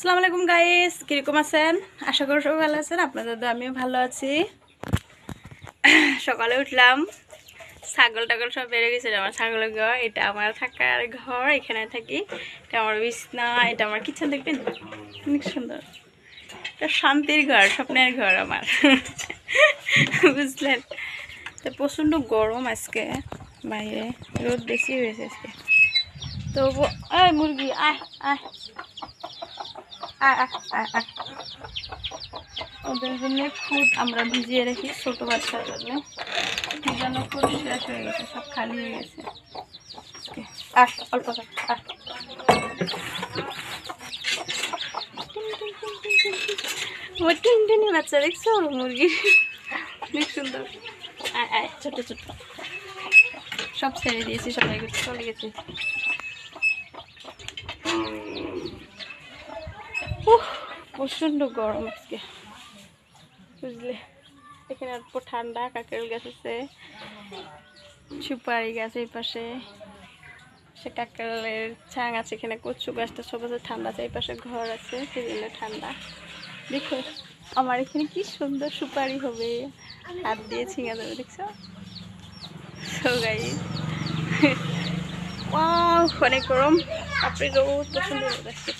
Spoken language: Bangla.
আসসালামু আলাইকুম গাইস, কিরকম আছেন? আশা করি সবাই ভালো আছেন। আপনাদের তো আমিও ভালো আছি। সকালে উঠলাম, ছাগল টাগল সব বেড়ে গেছিল। আমার ছাগলের ঘর, এটা আমার থাকার ঘর, এখানে থাকি। এটা আমার বিছনা, এটা আমার কিচেন। দেখবেন অনেক সুন্দর, এটা শান্তির ঘর, স্বপ্নের ঘর আমার। বুঝলেন? তো প্রচণ্ড গরম আজকে, বাইরে রোদ বেশি হয়েছে আজকে। তো মুরগি আয় আয় ওদের জন্য খুদ আমরা ভিজিয়ে রাখি, ছোট বাচ্চার জন্য। ভিজানো খুদ শেষ হয়ে গেছে, সব খালি হয়ে গেছে। অল্প টিনটিনি বাচ্চা দেখছো মুরগির, অনেক সুন্দর। ছোট ছোট সব ছেড়ে দিয়েছি, সবাই চলে গেছে। প্রচণ্ড গরম আজকে, বুঝলে? এখানে অল্প ঠান্ডা। কাকেল গাছ আছে, সুপারি গাছ এই পাশে, সে কাকেলের ছাং আছে। এখানে কচু গাছটা সব আছে, ঠান্ডা আছে। এই পাশে ঘর আছে, সেজন্য ঠান্ডা। দেখো আমার এখানে কি সুন্দর সুপারি হবে, হাত দিয়ে ছিঙা যাবে, দেখছো? অনেক গরম, আপনি রোদ, প্রচন্ড রোদ আসছে।